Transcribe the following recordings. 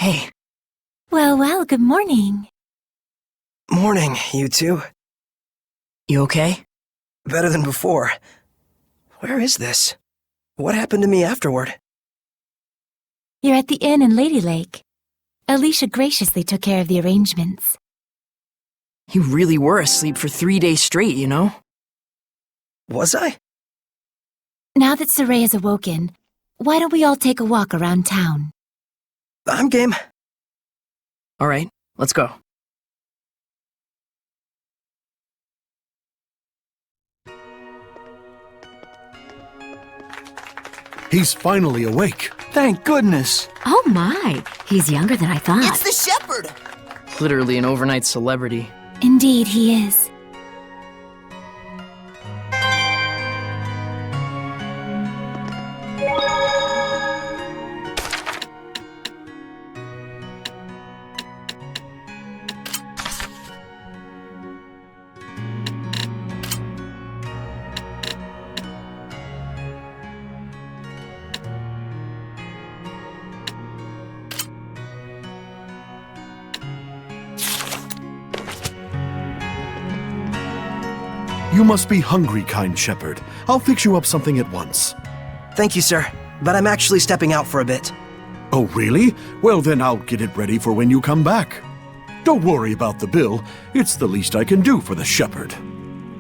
Hey. Well, good morning. Morning, you two. You okay? Better than before. Where is this? What happened to me afterward? You're at the inn in Lady Lake. Alishia graciously took care of the arrangements. You really were asleep for 3 days straight, you know? Was I? Now that Sorey has awoken, why don't we all take a walk around town? I'm game. All right, let's go. He's finally awake. Thank goodness. Oh my, he's younger than I thought. It's the shepherd! Literally an overnight celebrity. Indeed, he is. You must be hungry, kind shepherd. I'll fix you up something at once. Thank you, sir. But I'm actually stepping out for a bit. Oh, really? Well, then I'll get it ready for when you come back. Don't worry about the bill. It's the least I can do for the shepherd.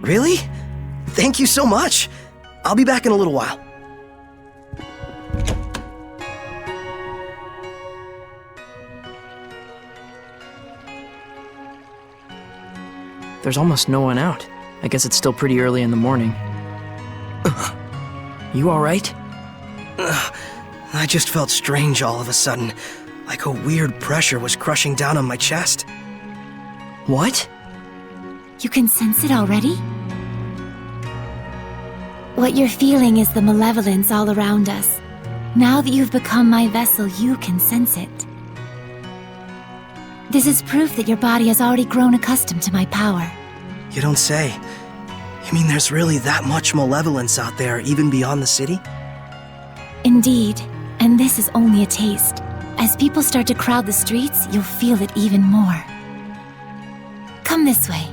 Really? Thank you so much. I'll be back in a little while. There's almost no one out. I guess it's still pretty early in the morning. You alright? I just felt strange all of a sudden, like a weird pressure was crushing down on my chest. What? You can sense it already? What you're feeling is the malevolence all around us. Now that you've become my vessel, you can sense it. This is proof that your body has already grown accustomed to my power. You don't say. You mean there's really that much malevolence out there, even beyond the city? Indeed, and this is only a taste. As people start to crowd the streets, you'll feel it even more. Come this way.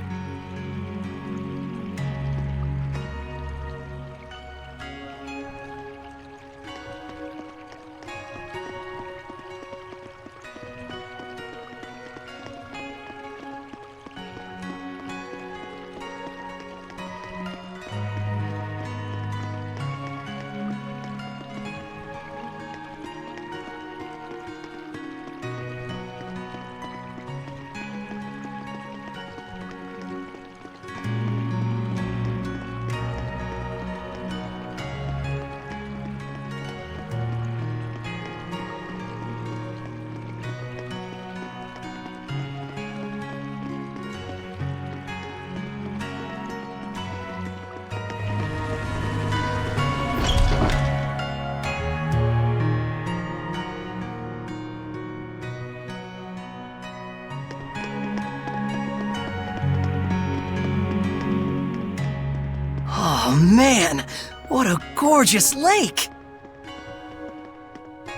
Oh man, what a gorgeous lake!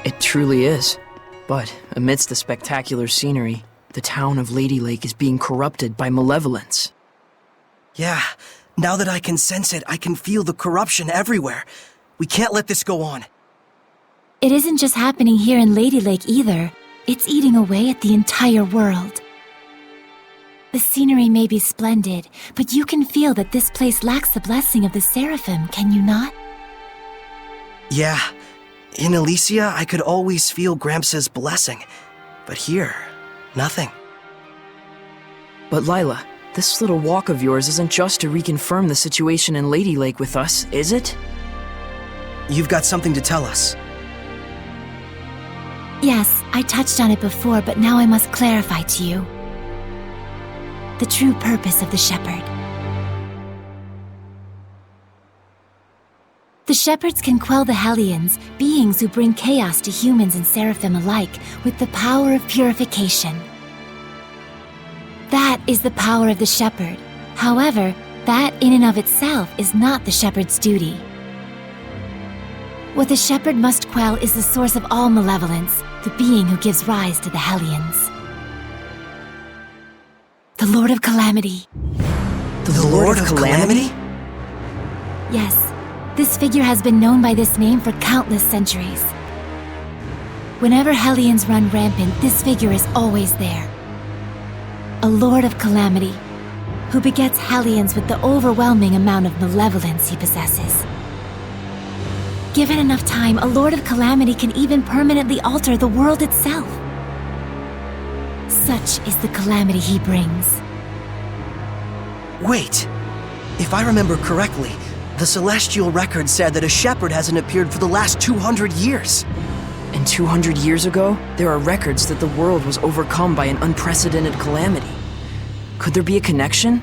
It truly is. But amidst the spectacular scenery, the town of Lady Lake is being corrupted by malevolence. Yeah, now that I can sense it, I can feel the corruption everywhere. We can't let this go on. It isn't just happening here in Lady Lake either. It's eating away at the entire world. The scenery may be splendid, but you can feel that this place lacks the blessing of the Seraphim, can you not? Yeah, in Alishia, I could always feel Gramps' blessing. But here, nothing. But Lila, this little walk of yours isn't just to reconfirm the situation in Lady Lake with us, is it? You've got something to tell us. Yes, I touched on it before, but now I must clarify to you. The true purpose of the shepherd. The shepherds can quell the Hellions, beings who bring chaos to humans and Seraphim alike, with the power of purification. That is the power of the shepherd. However, that in and of itself is not the shepherd's duty. What the shepherd must quell is the source of all malevolence, the being who gives rise to the Hellions. The Lord of Calamity. The Lord of Calamity? Yes, this figure has been known by this name for countless centuries. Whenever Hellions run rampant, this figure is always there. A Lord of Calamity, who begets Hellions with the overwhelming amount of malevolence he possesses. Given enough time, a Lord of Calamity can even permanently alter the world itself. Such is the calamity he brings. Wait. If I remember correctly, the Celestial Record said that a shepherd hasn't appeared for the last 200 years. And 200 years ago, there are records that the world was overcome by an unprecedented calamity. Could there be a connection?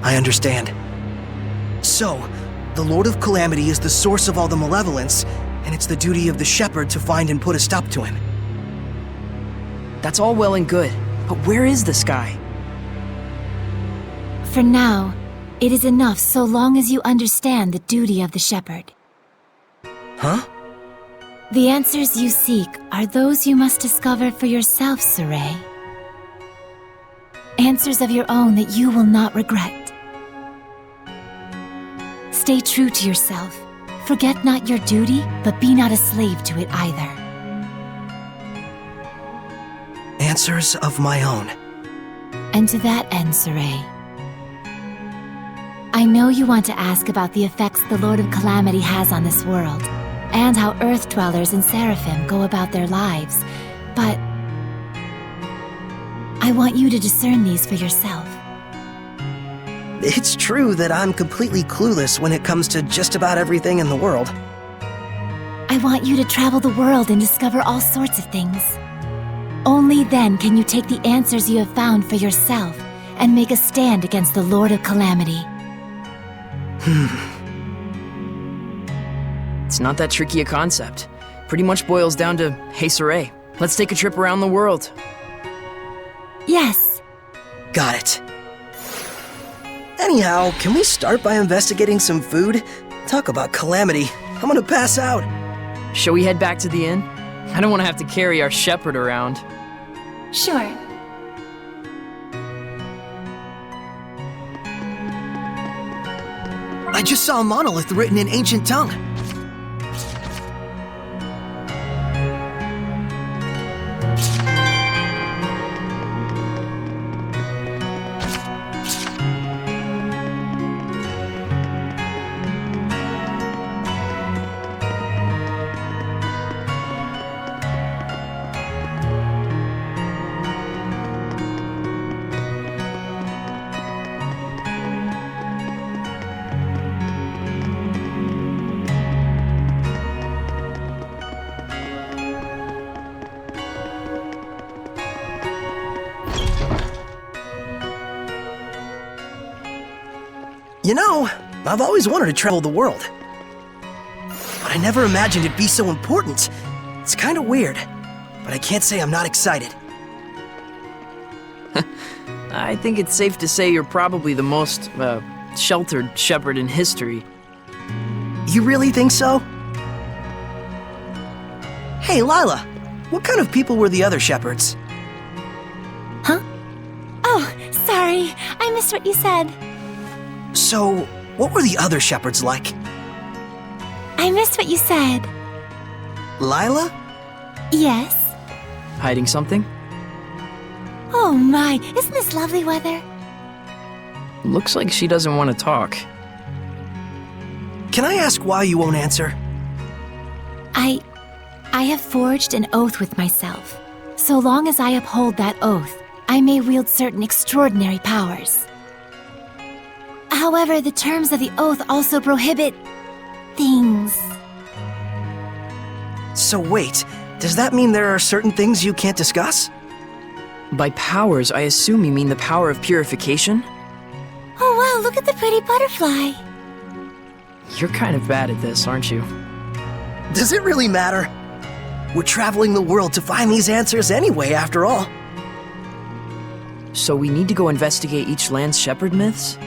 I understand. So, the Lord of Calamity is the source of all the malevolence, and it's the duty of the shepherd to find and put a stop to him. That's all well and good, but where is this guy? For now, it is enough so long as you understand the duty of the shepherd. Huh? The answers you seek are those you must discover for yourself, Sorey. Answers of your own that you will not regret. Stay true to yourself. Forget not your duty, but be not a slave to it either. Answers of my own. And to that end, Sorey, I know you want to ask about the effects the Lord of Calamity has on this world, and how Earth Dwellers and Seraphim go about their lives, but I want you to discern these for yourself. It's true that I'm completely clueless when it comes to just about everything in the world. I want you to travel the world and discover all sorts of things. Only then can you take the answers you have found for yourself and make a stand against the Lord of Calamity. It's not that tricky a concept. Pretty much boils down to, hey Sorey, let's take a trip around the world. Yes. Got it. Anyhow, can we start by investigating some food? Talk about calamity. I'm gonna pass out. Shall we head back to the inn? I don't want to have to carry our shepherd around. Sure. I just saw a monolith written in ancient tongue. You know, I've always wanted to travel the world. But I never imagined it'd be so important. It's kind of weird, but I can't say I'm not excited. I think it's safe to say you're probably the most, sheltered shepherd in history. You really think so? Hey, Lila, what kind of people were the other shepherds? Huh? Oh, sorry. I missed what you said. So, what were the other shepherds like? I missed what you said. Lila? Yes? Hiding something? Oh my, isn't this lovely weather? Looks like she doesn't want to talk. Can I ask why you won't answer? I have forged an oath with myself. So long as I uphold that oath, I may wield certain extraordinary powers. However, the terms of the oath also prohibit things. So wait, does that mean there are certain things you can't discuss? By powers, I assume you mean the power of purification? Oh wow, look at the pretty butterfly. You're kind of bad at this, aren't you? Does it really matter? We're traveling the world to find these answers anyway, after all. So we need to go investigate each land's shepherd myths?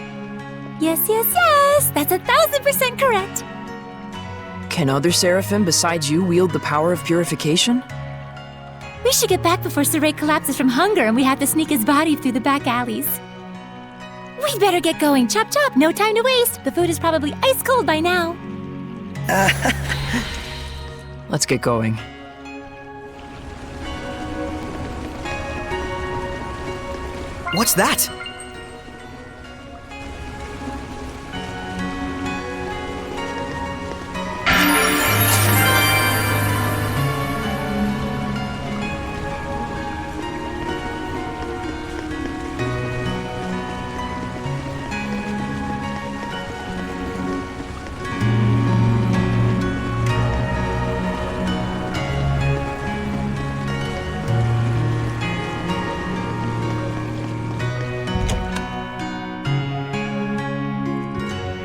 Yes, yes, yes! That's 1000% correct! Can other seraphim besides you wield the power of purification? We should get back before Sorey collapses from hunger and we have to sneak his body through the back alleys. We'd better get going. Chop chop, no time to waste. The food is probably ice cold by now. Let's get going. What's that?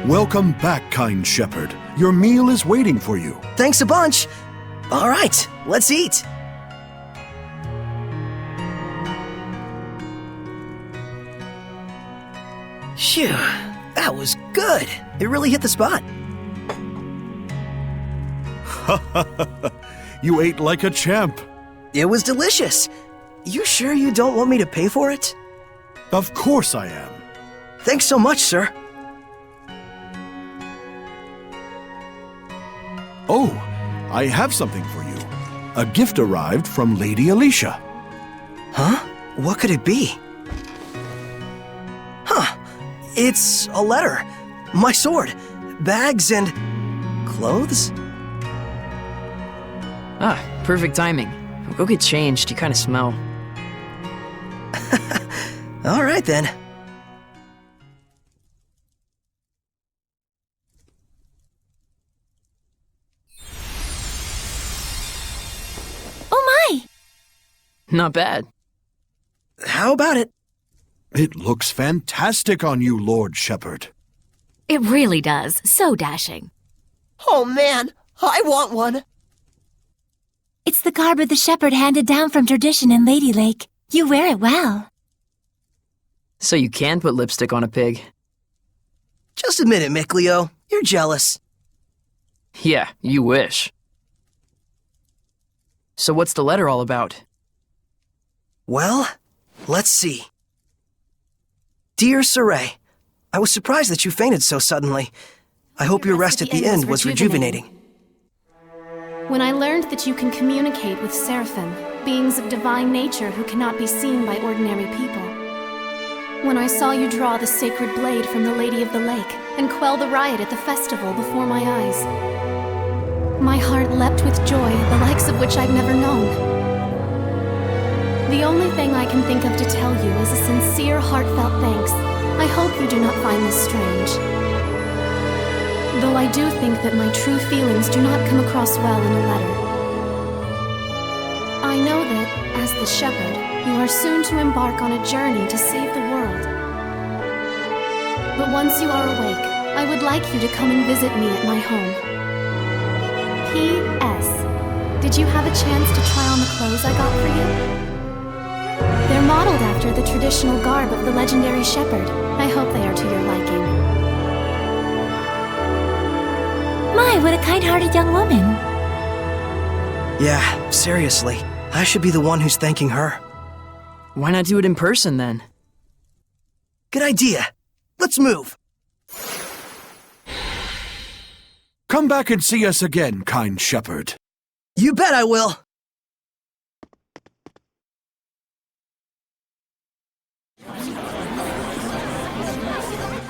Welcome back, kind shepherd. Your meal is waiting for you. Thanks a bunch. All right, let's eat. Phew, that was good. It really hit the spot. You ate like a champ. It was delicious. You sure you don't want me to pay for it? Of course I am. Thanks so much, sir. Oh, I have something for you. A gift arrived from Lady Alishia. Huh? What could it be? Huh. It's a letter. My sword. Bags and... clothes? Ah, perfect timing. Go get changed, you kinda smell. All right, then. Oh my! Not bad. How about it? It looks fantastic on you, Lord Shepherd. It really does. So dashing. Oh man, I want one. It's the garb of the shepherd handed down from tradition in Lady Lake. You wear it well. So you can put lipstick on a pig. Just admit it, Mickleo. You're jealous. Yeah, you wish. So what's the letter all about? Well, let's see. Dear Sorey, I was surprised that you fainted so suddenly. I hope your rest at the end was rejuvenating. When I learned that you can communicate with seraphim, beings of divine nature who cannot be seen by ordinary people. When I saw you draw the sacred blade from the Lady of the Lake and quell the riot at the festival before my eyes. My heart leapt with joy, the likes of which I've never known. The only thing I can think of to tell you is a sincere, heartfelt thanks. I hope you do not find this strange. Though I do think that my true feelings do not come across well in a letter. I know that, as the shepherd, you are soon to embark on a journey to save the world. But once you are awake, I would like you to come and visit me at my home. P.S. Did you have a chance to try on the clothes I got for you? They're modeled after the traditional garb of the legendary shepherd. I hope they are to your liking. My, what a kind-hearted young woman. Yeah, seriously. I should be the one who's thanking her. Why not do it in person then? Good idea. Let's move. Come back and see us again, kind shepherd. You bet I will.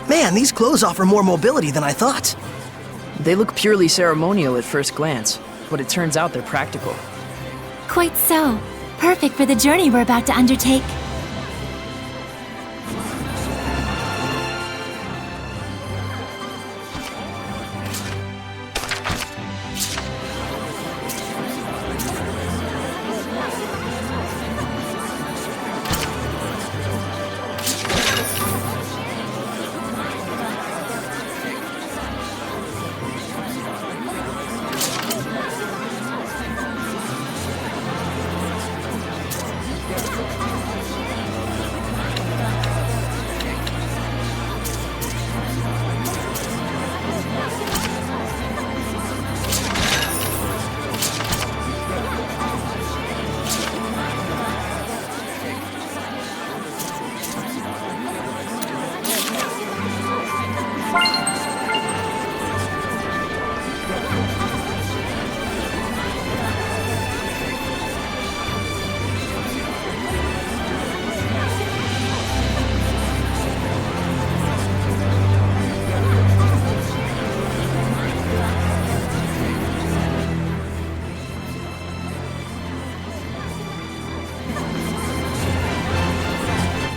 Man, these clothes offer more mobility than I thought. They look purely ceremonial at first glance, but it turns out they're practical. Quite so. Perfect for the journey we're about to undertake.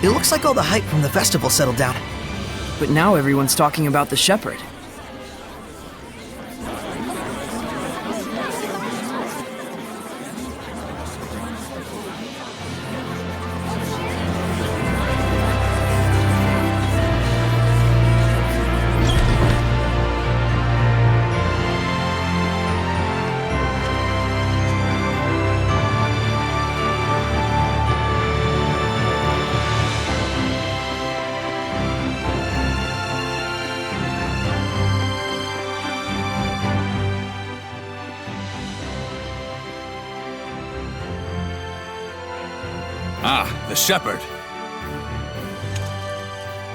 It looks like all the hype from the festival settled down. But now everyone's talking about the shepherd. Ah, the shepherd.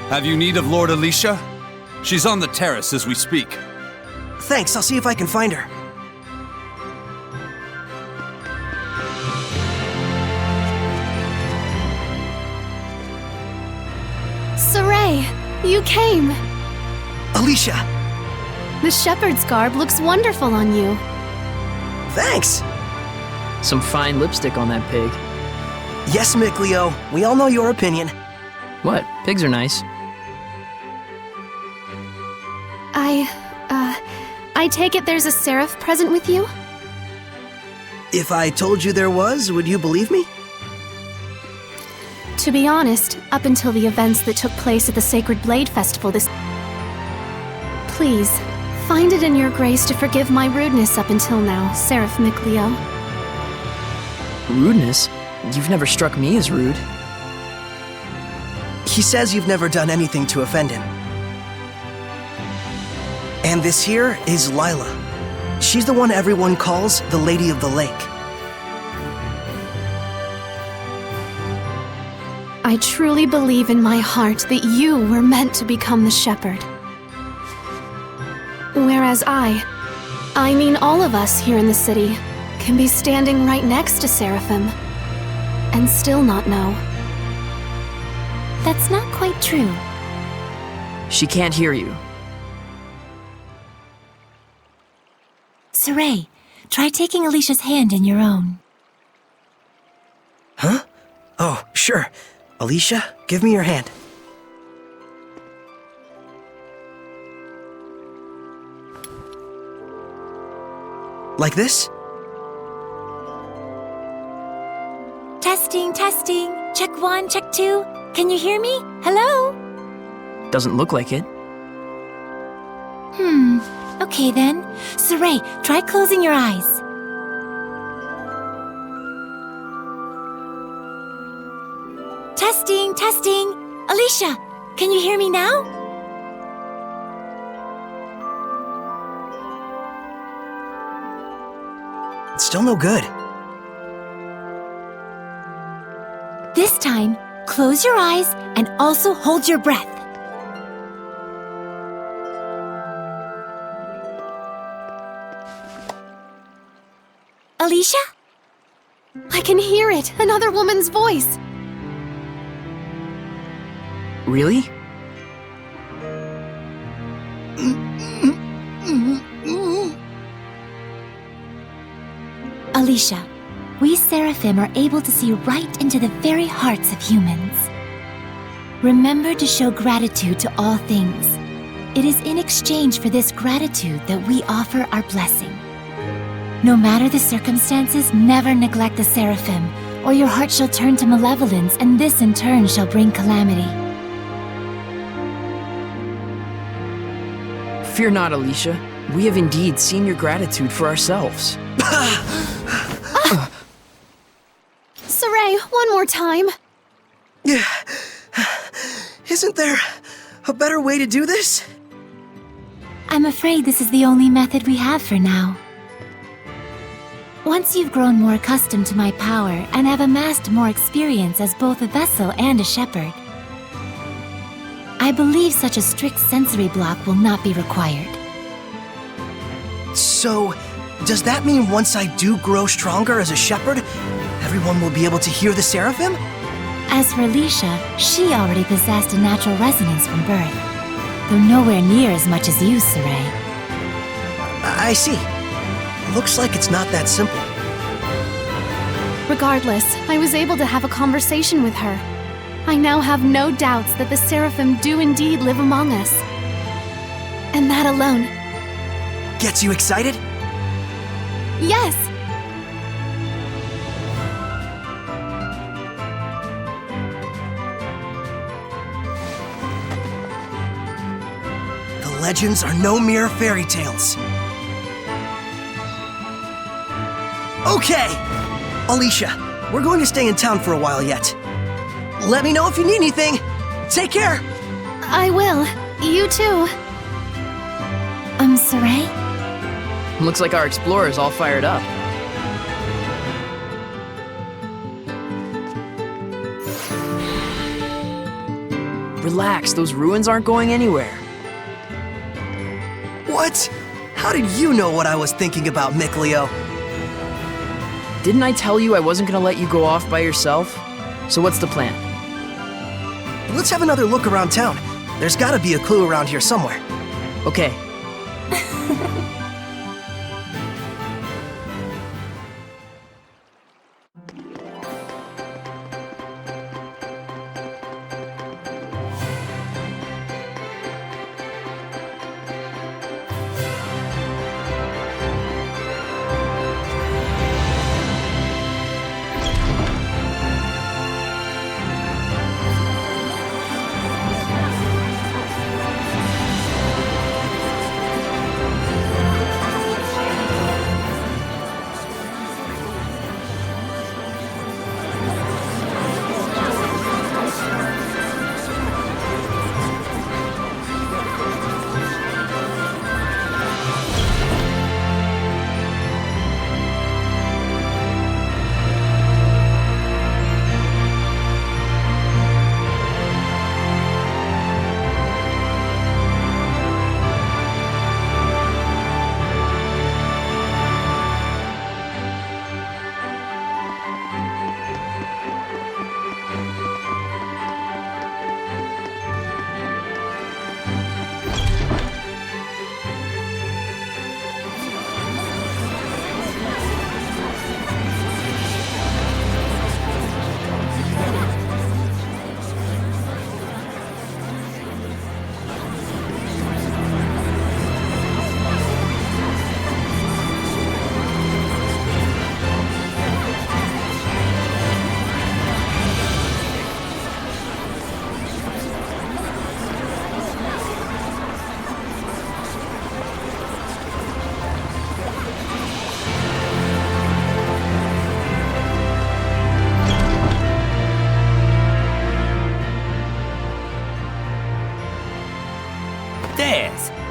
Have you need of Lord Alishia? She's on the terrace as we speak. Thanks, I'll see if I can find her. Sorey, you came. Alishia! The shepherd's garb looks wonderful on you. Thanks! Some fine lipstick on that pig. Yes, Mikleo, we all know your opinion. What? Pigs are nice. I take it there's a seraph present with you? If I told you there was, would you believe me? To be honest, up until the events that took place at the Sacred Blade Festival this... Please, find it in your grace to forgive my rudeness up until now, Seraph Mikleo. Rudeness? You've never struck me as rude. He says you've never done anything to offend him. And this here is Lila. She's the one everyone calls the Lady of the Lake. I truly believe in my heart that you were meant to become the shepherd. Whereas I mean all of us here in the city, can be standing right next to Seraphim and still not know. That's not quite true. She can't hear you. Sorey, try taking Alicia's hand in your own. Huh? Oh, sure. Alishia, give me your hand. Like this? Testing, testing. Check 1, check 2. Can you hear me? Hello? Doesn't look like it. Okay then. Sorey, try closing your eyes. Testing, testing. Alishia, can you hear me now? It's still no good. This time, close your eyes and also hold your breath. Alishia? I can hear it, another woman's voice. Really? Alishia, we Seraphim are able to see right into the very hearts of humans. Remember to show gratitude to all things. It is in exchange for this gratitude that we offer our blessing. No matter the circumstances, never neglect the Seraphim, or your heart shall turn to malevolence, and this in turn shall bring calamity. Fear not, Alishia. We have indeed seen your gratitude for ourselves. Sorey, one more time. Isn't there a better way to do this? I'm afraid this is the only method we have for now. Once you've grown more accustomed to my power and have amassed more experience as both a vessel and a shepherd, I believe such a strict sensory block will not be required. So, does that mean once I do grow stronger as a shepherd, everyone will be able to hear the Seraphim? As for Alishia, she already possessed a natural resonance from birth, though nowhere near as much as you, Sorey. I see. Looks like it's not that simple. Regardless, I was able to have a conversation with her. I now have no doubts that the Seraphim do indeed live among us. And that alone. Gets you excited? Yes! The legends are no mere fairy tales. Okay! Alishia, we're going to stay in town for a while yet. Let me know if you need anything. Take care! I will. You too. Sorey? Looks like our explorer's all fired up. Relax, those ruins aren't going anywhere. What? How did you know what I was thinking about, Mikleo? Didn't I tell you I wasn't gonna let you go off by yourself? So what's the plan? Let's have another look around town. There's gotta be a clue around here somewhere. Okay.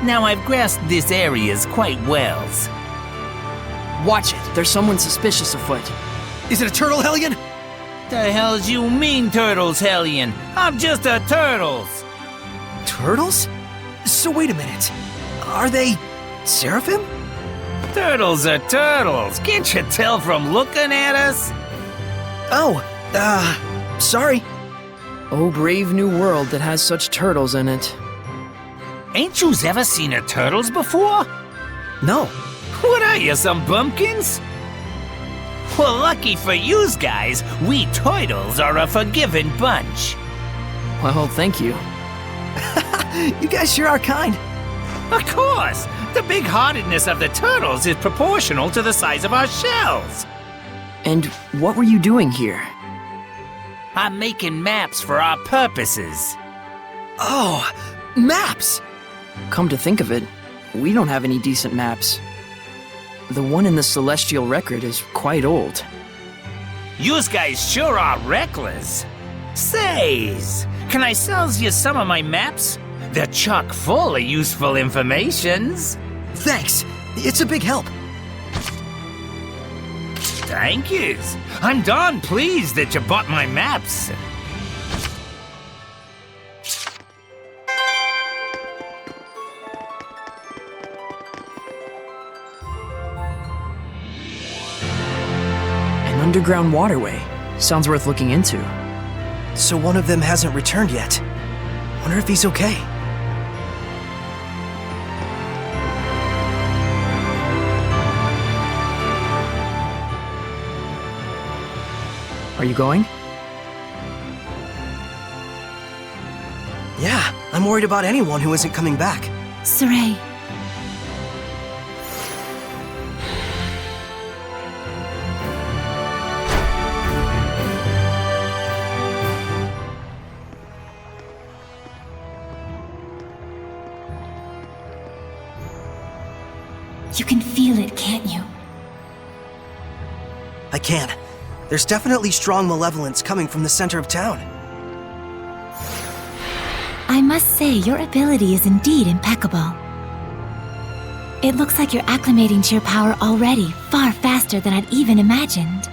Now I've grasped this areas quite well. Watch it, there's someone suspicious afoot. Is it a turtle, Hellion? The hell's you mean, Turtles, Hellion? I'm just a Turtles! Turtles? So wait a minute. Are they Seraphim? Turtles are turtles. Can't you tell from looking at us? Oh, sorry. Oh, brave new world that has such turtles in it. Ain't yous ever seen a turtles before? No. What are you, some bumpkins? Well, lucky for yous guys, we turtles are a forgiving bunch. Well, thank you. You guys sure are kind. Of course! The big-heartedness of the turtles is proportional to the size of our shells. And what were you doing here? I'm making maps for our purposes. Oh, maps! Come to think of it, we don't have any decent maps. The one in the Celestial Record is quite old. Yous guys sure are reckless. Says, can I sell you some of my maps? They're chock full of useful informations. Thanks. It's a big help. Thank yous. I'm darn pleased that you bought my maps. An underground waterway. Sounds worth looking into. So one of them hasn't returned yet. Wonder if he's okay. Are you going? Yeah, I'm worried about anyone who isn't coming back. Sorey. You can feel it, can't you? I can. There's definitely strong malevolence coming from the center of town. I must say, your ability is indeed impeccable. It looks like you're acclimating to your power already, far faster than I'd even imagined.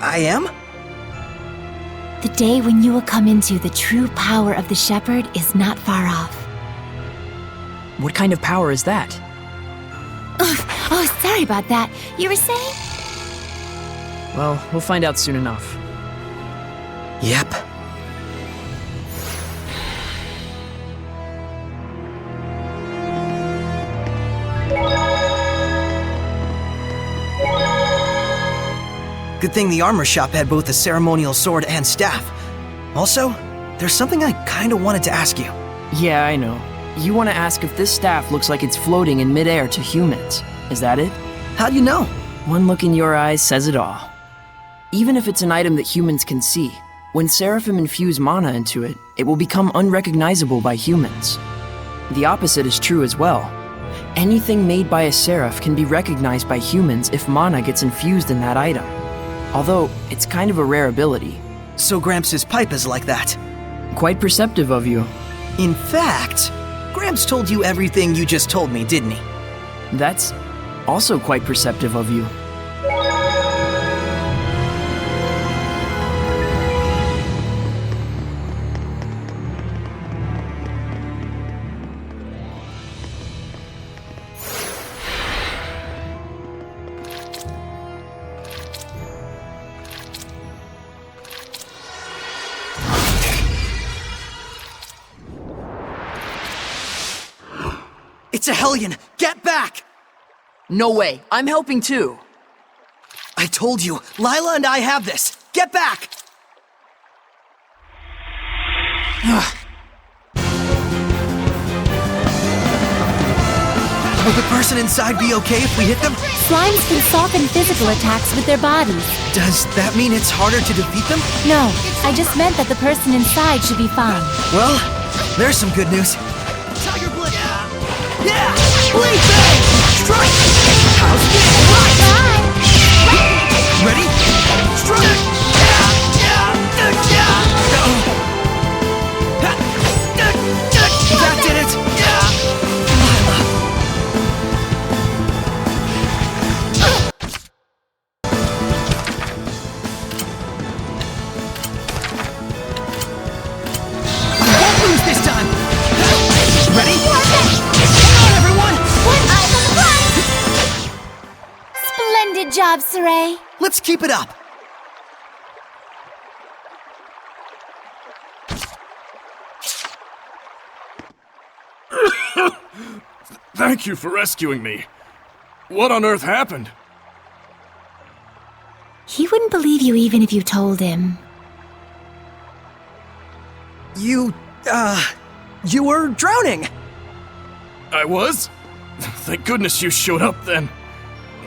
I am? The day when you will come into the true power of the Shepherd is not far off. What kind of power is that? Oh, sorry about that. You were saying? Well, we'll find out soon enough. Yep. Good thing the armor shop had both a ceremonial sword and staff. Also, there's something I kinda wanted to ask you. Yeah, I know. You want to ask if this staff looks like it's floating in midair to humans. Is that it? How do you know? One look in your eyes says it all. Even if it's an item that humans can see, when Seraphim infuse mana into it, it will become unrecognizable by humans. The opposite is true as well. Anything made by a Seraph can be recognized by humans if mana gets infused in that item. Although, it's kind of a rare ability. So Gramps' pipe is like that. Quite perceptive of you. In fact, Gramps told you everything you just told me, didn't he? That's also quite perceptive of you. It's a Hellion! Get back! No way. I'm helping too. I told you, Lila and I have this! Get back! Will the person inside be okay if we hit them? Slimes can soften physical attacks with their bodies. Does that mean it's harder to defeat them? No, I just meant that the person inside should be fine. Well, there's some good news. Tiger Blade! Yeah! Blade Bang! Strike! How's it? Bye! Ready? Strike! That did it! Lila. I won't lose this time! Ready? Come on, everyone! One eye on the prize! Splendid job, Sorey. Let's keep it up! Thank you for rescuing me. What on earth happened? He wouldn't believe you even if you told him. You were drowning! I was? Thank goodness you showed up then.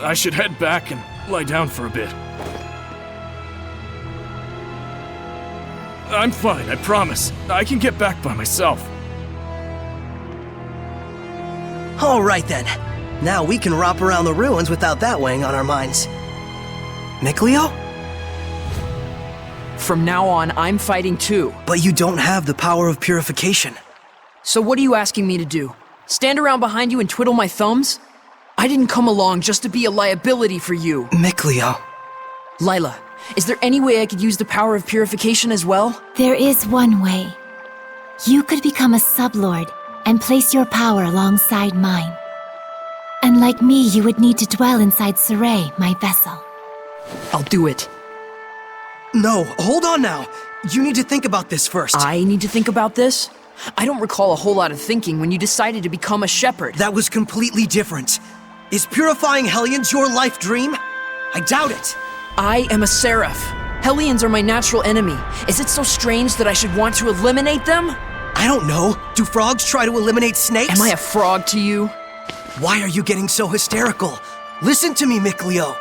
I should head back and lie down for a bit. I'm fine, I promise. I can get back by myself. Alright then. Now we can romp around the ruins without that weighing on our minds. Mikleo? From now on, I'm fighting too. But you don't have the power of purification. So what are you asking me to do? Stand around behind you and twiddle my thumbs? I didn't come along just to be a liability for you. Mikleo. Lila, is there any way I could use the power of purification as well? There is one way. You could become a sublord and place your power alongside mine. And like me, you would need to dwell inside Sorey, my vessel. I'll do it. No, hold on now. You need to think about this first. I need to think about this? I don't recall a whole lot of thinking when you decided to become a shepherd. That was completely different. Is purifying Hellions your life dream? I doubt it. I am a seraph. Hellions are my natural enemy. Is it so strange that I should want to eliminate them? I don't know. Do frogs try to eliminate snakes? Am I a frog to you? Why are you getting so hysterical? Listen to me, Mikleo.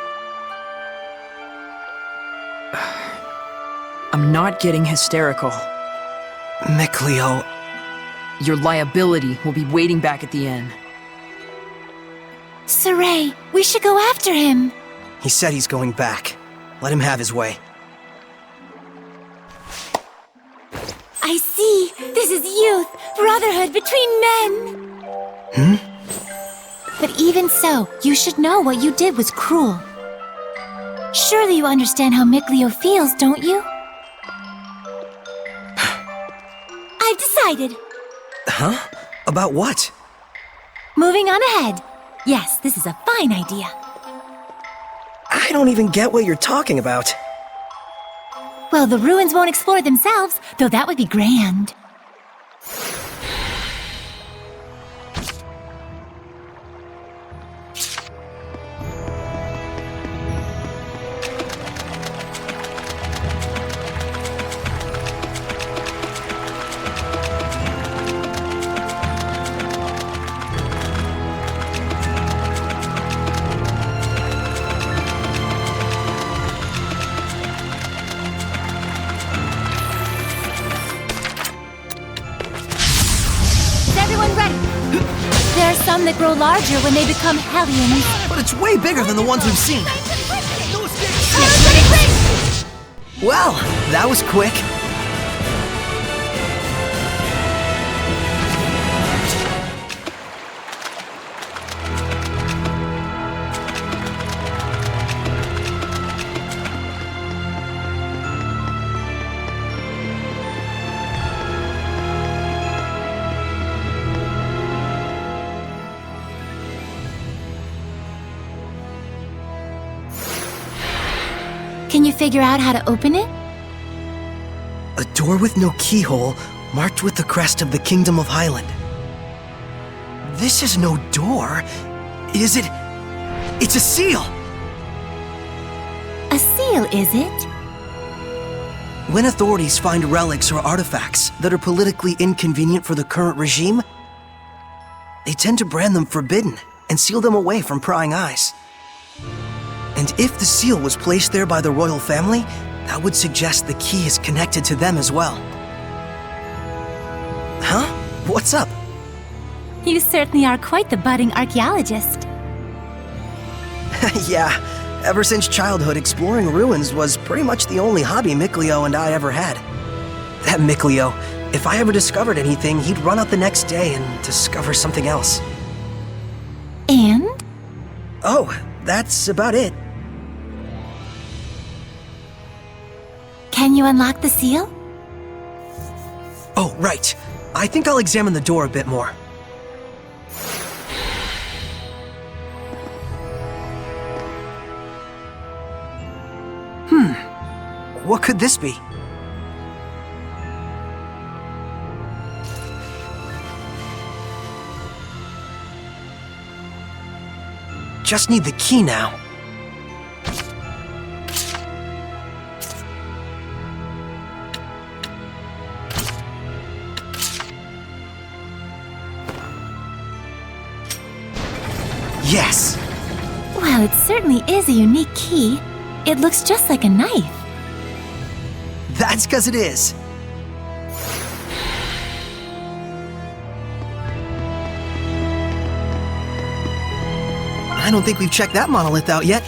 I'm not getting hysterical. Mikleo. Your liability will be waiting back at the inn. Sorey, we should go after him. He said he's going back. Let him have his way. I see. This is youth, brotherhood between men. But even so, you should know what you did was cruel. Surely you understand how Mikleo feels, don't you? I've decided. Huh? About what? Moving on ahead. Yes, this is a fine idea. I don't even get what you're talking about. Well, the ruins won't explore themselves, though that would be grand. There are some that grow larger when they become hellions. But it's way bigger than the ones we've seen. Well, that was quick. Can you figure out how to open it? A door with no keyhole, marked with the crest of the Kingdom of Highland. This is no door. Is it? It's a seal! A seal, is it? When authorities find relics or artifacts that are politically inconvenient for the current regime, they tend to brand them forbidden and seal them away from prying eyes. And if the seal was placed there by the royal family, that would suggest the key is connected to them as well. Huh? What's up? You certainly are quite the budding archaeologist. Yeah, ever since childhood, exploring ruins was pretty much the only hobby Mikleo and I ever had. That Mikleo, if I ever discovered anything, he'd run out the next day and discover something else. And? Oh, that's about it. Can you unlock the seal? Oh, right. I think I'll examine the door a bit more. What could this be? Just need the key now. Yes! Well, it certainly is a unique key. It looks just like a knife. That's 'cause it is. I don't think we've checked that monolith out yet.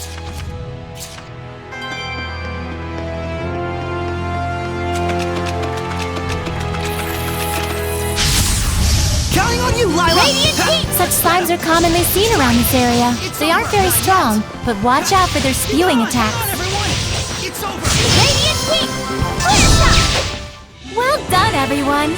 Counting on you, Lila! Such slimes are commonly seen around this area. They aren't very strong, but watch out for their spewing attacks. It's over! Well done, everyone!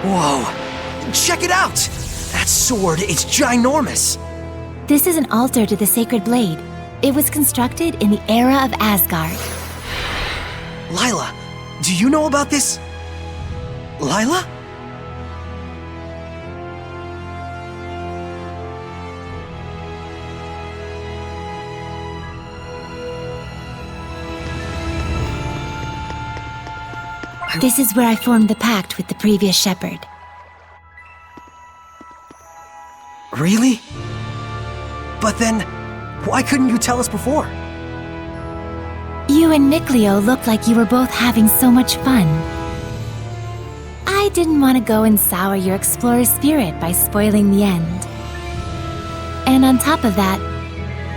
Whoa! Check it out! That sword, it's ginormous! This is an altar to the sacred blade. It was constructed in the era of Asgard. Lila, do you know about this? Lila? This is where I formed the pact with the previous shepherd. Really? But then, why couldn't you tell us before? You and Mikleo looked like you were both having so much fun. I didn't want to go and sour your explorer's spirit by spoiling the end. And on top of that,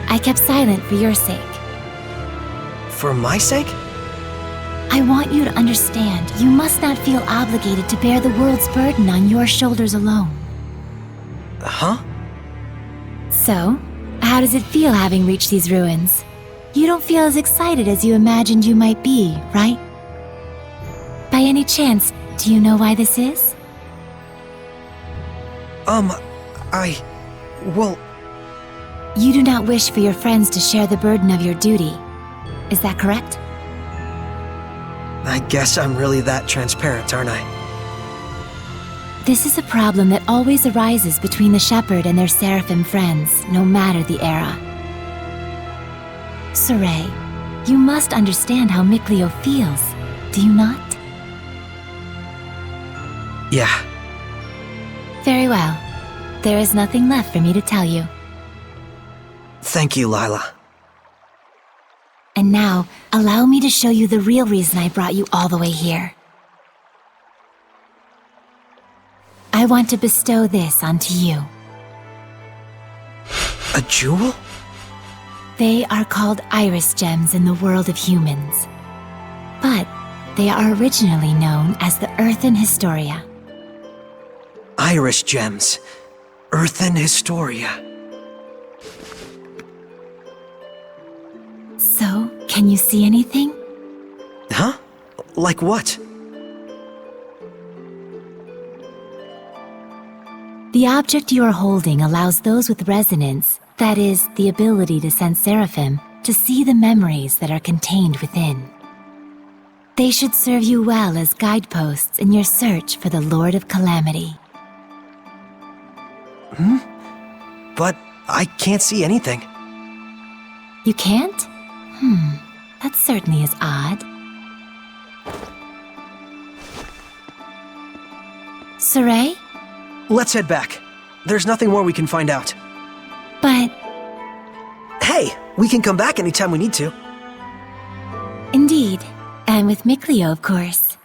I kept silent for your sake. For my sake? I want you to understand, you must not feel obligated to bear the world's burden on your shoulders alone. Huh? So, how does it feel having reached these ruins? You don't feel as excited as you imagined you might be, right? By any chance, do you know why this is? Well... You do not wish for your friends to share the burden of your duty. Is that correct? I guess I'm really that transparent, aren't I? This is a problem that always arises between the shepherd and their seraphim friends, no matter the era. Sorey, you must understand how Mikleo feels, do you not? Yeah. Very well. There is nothing left for me to tell you. Thank you, Lila. And now, allow me to show you the real reason I brought you all the way here. I want to bestow this onto you. A jewel? They are called iris gems in the world of humans. But they are originally known as the Earthen Historia. Iris gems. Earthen Historia. So, can you see anything? Huh? Like what? The object you are holding allows those with resonance, that is, the ability to sense seraphim, to see the memories that are contained within. They should serve you well as guideposts in your search for the Lord of Calamity. But I can't see anything. You can't? That certainly is odd. Sorey? Let's head back. There's nothing more we can find out. But... Hey, we can come back anytime we need to. Indeed. And with Mikleo, of course.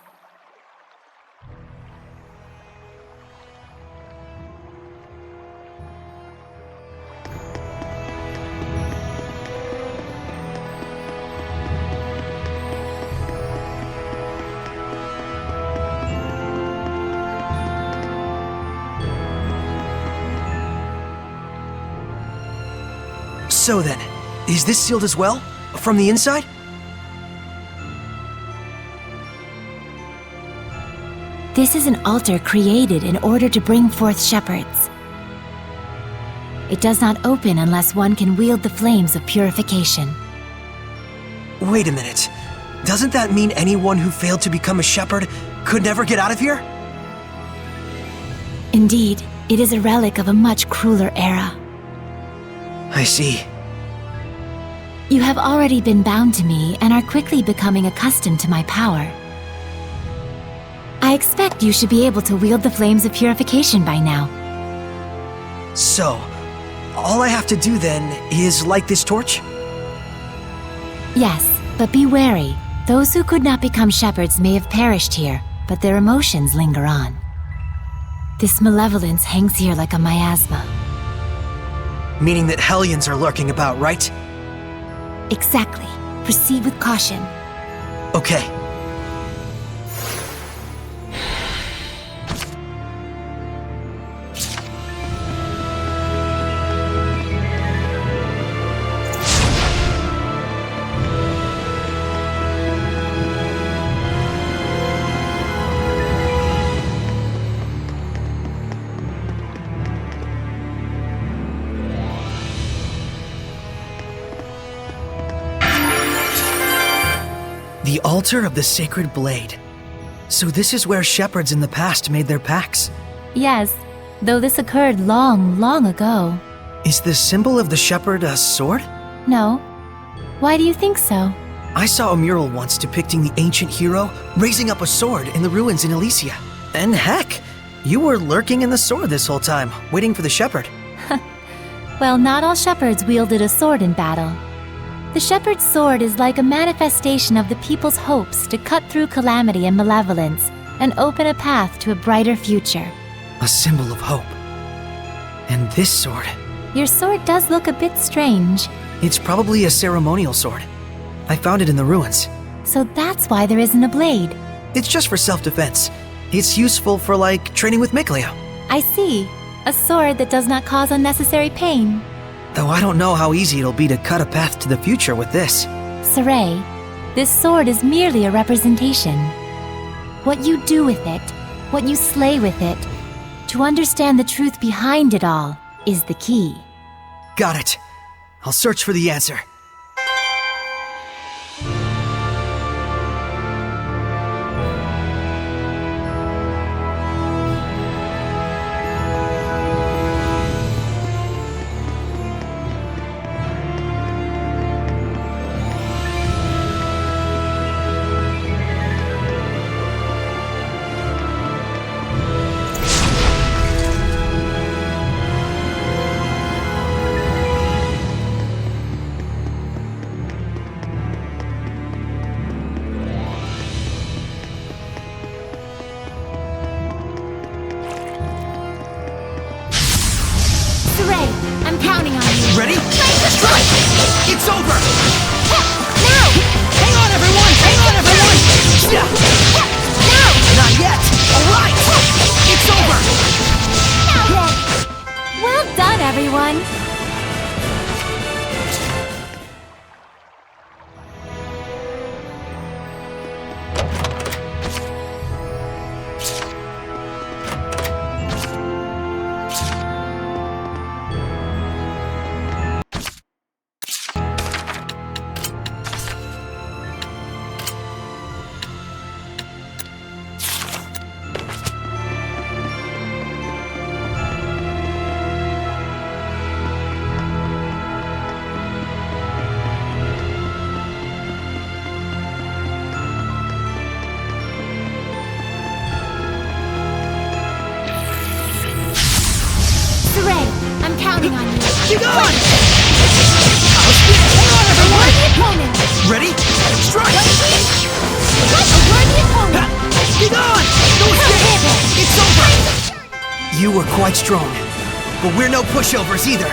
So then, is this sealed as well? From the inside? This is an altar created in order to bring forth shepherds. It does not open unless one can wield the flames of purification. Wait a minute. Doesn't that mean anyone who failed to become a shepherd could never get out of here? Indeed, it is a relic of a much crueler era. I see. You have already been bound to me and are quickly becoming accustomed to my power. I expect you should be able to wield the flames of purification by now. So, all I have to do then is light this torch? Yes, but be wary. Those who could not become shepherds may have perished here, but their emotions linger on. This malevolence hangs here like a miasma. Meaning that Hellions are lurking about, right? Exactly. Proceed with caution. Okay. The altar of the sacred blade. So this is where shepherds in the past made their pacts. Yes, though this occurred long, long ago. Is the symbol of the shepherd a sword? No. Why do you think so? I saw a mural once depicting the ancient hero raising up a sword in the ruins in Alishia. And heck, you were lurking in the sword this whole time, waiting for the shepherd. Well, not all shepherds wielded a sword in battle. The shepherd's sword is like a manifestation of the people's hopes to cut through calamity and malevolence and open a path to a brighter future. A symbol of hope. And this sword, Your sword does look a bit strange. it's probably a ceremonial sword. I found it in the ruins. So that's why there isn't a blade. It's just for self-defense. It's useful for, like, training with Mikleo. I see. A sword that does not cause unnecessary pain. Though I don't know how easy it'll be to cut a path to the future with this. Sorey, this sword is merely a representation. What you do with it, what you slay with it, to understand the truth behind it all, is the key. Got it. I'll search for the answer. Sorey, I'm counting on you. Ready? Strike! It's over! Now! Hang on, everyone! Hang on, everyone! Now! Not yet! Alright! It's over! Well done, everyone! Sorey, I'm counting on you. Get on! Hang on, everyone! The opponent! Ready? Strike! Where's the opponent? Get on! No escape! It's over! You were quite strong, but we're no pushovers either.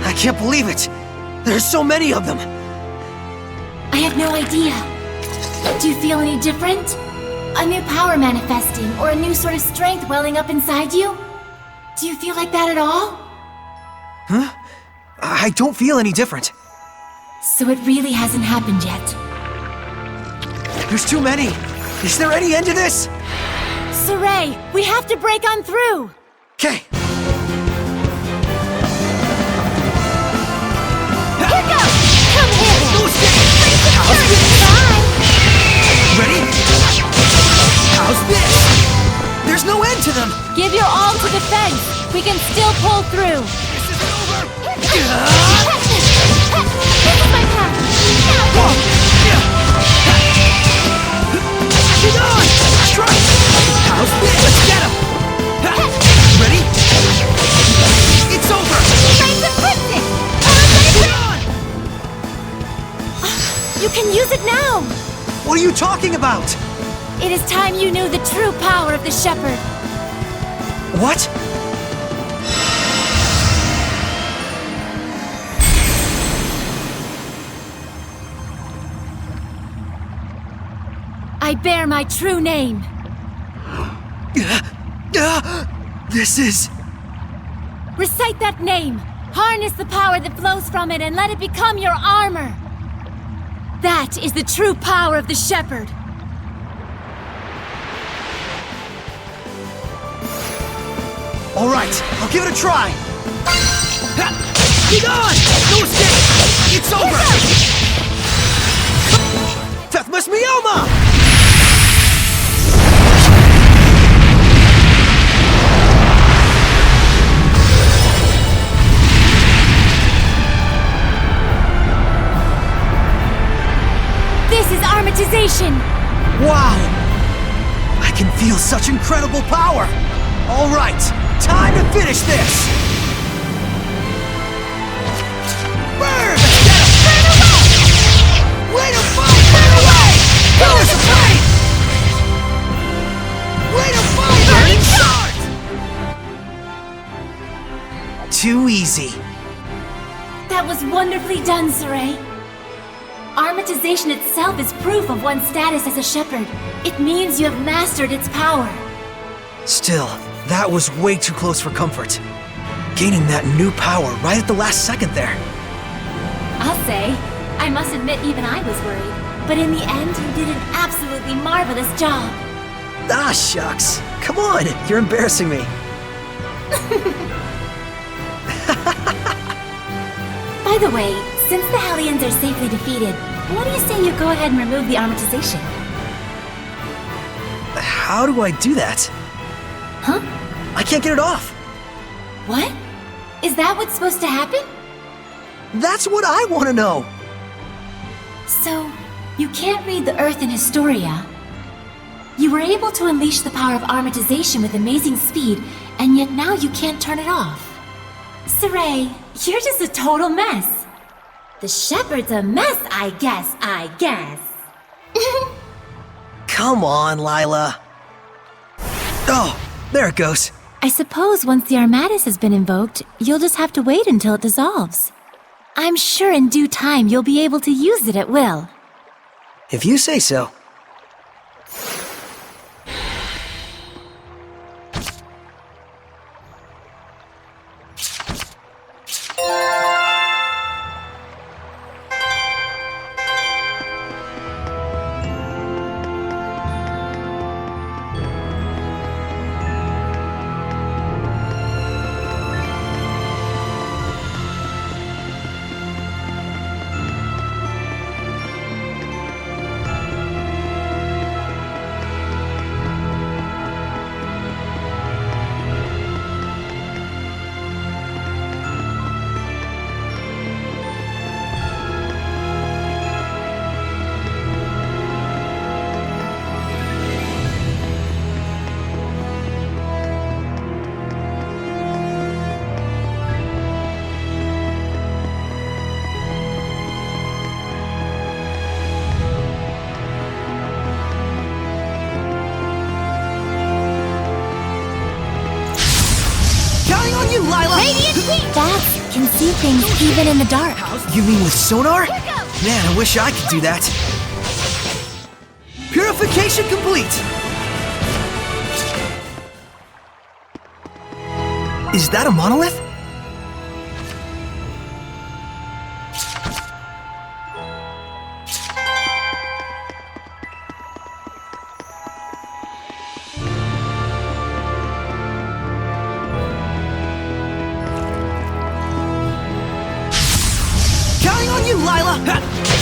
I can't believe it! There's so many of them! I have no idea. Do you feel any different? A new power manifesting, or a new sort of strength welling up inside you? Do you feel like that at all? Huh? I don't feel any different. So it really hasn't happened yet. There's too many! Is there any end to this? Sorey, we have to break on through! Okay. Here goes! Come here! No escape! How's this? Bye! Ready? How's this? There's no end to them! Give your all to defense! We can still pull through! This isn't over! This is my path! Now go! Get on! Strike! How's this? Let's get him! Ready? It's over! Strength inflicted! Get on! You can use it now! What are you talking about? It is time you knew the true power of the shepherd. What? I bear my true name. This is... Recite that name. Harness the power that flows from it and let it become your armor. That is the true power of the shepherd. All right, I'll give it a try. Be gone! No escape! It's over! Fethmas Mioma! This is armatization! Wow! I can feel such incredible power! All right, time to finish this! Burn! Get him! Burn away! Way to fight! Burn away! Powers of pain! Way to fight! Burning sword! Too easy. That was wonderfully done, Sorey. Armatization itself is proof of one's status as a shepherd. It means you have mastered its power. Still, that was way too close for comfort. Gaining that new power right at the last second there. I'll say, I must admit even I was worried. But in the end, you did an absolutely marvelous job. Ah, shucks. Come on, you're embarrassing me. By the way, since the Hellions are safely defeated, what do you say you go ahead and remove the armatization? How do I do that? Huh? I can't get it off. What? Is that what's supposed to happen? That's what I want to know. So, you can't read the Earth in Historia. You were able to unleash the power of armatization with amazing speed, and yet now you can't turn it off. Sorey, you're just a total mess. The shepherd's a mess, I guess. Come on, Lila. Oh, there it goes. I suppose once the Armatus has been invoked, you'll just have to wait until it dissolves. I'm sure in due time you'll be able to use it at will. If you say so. Bats can see things even in the dark. You mean with sonar? Man, I wish I could do that. Purification complete! Is that a monolith?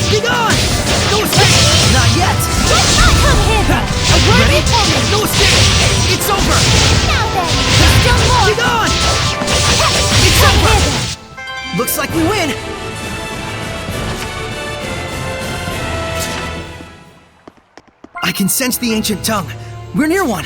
Be gone! No escape! Not yet! Let's not come hither! Ready? No escape! It's over! Now then, there's still more! Be gone! It's Come over! hither! Looks like we win! I can sense the ancient tongue. We're near one.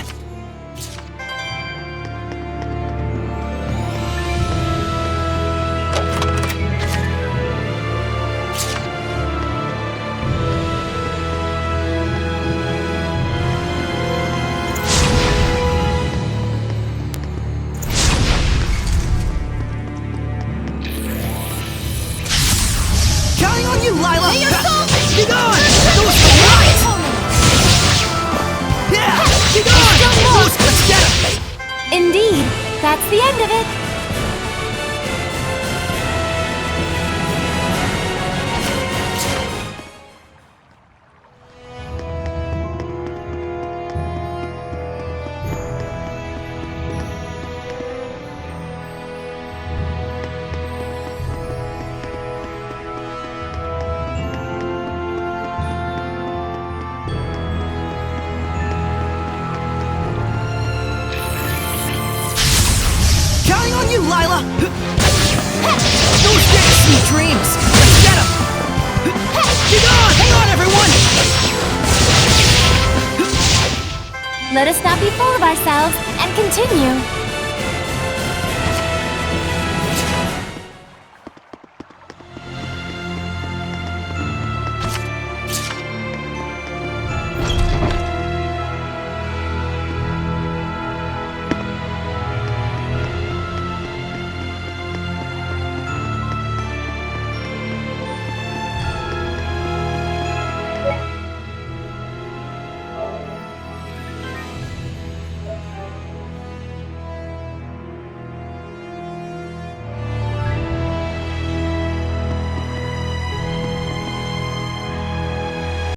Be gone! Yeah! Be gone! Let's get him! Indeed, that's the end of it. Lila! Those days some dreams! Let's get them! Hang on, everyone! Let us not be full of ourselves and continue.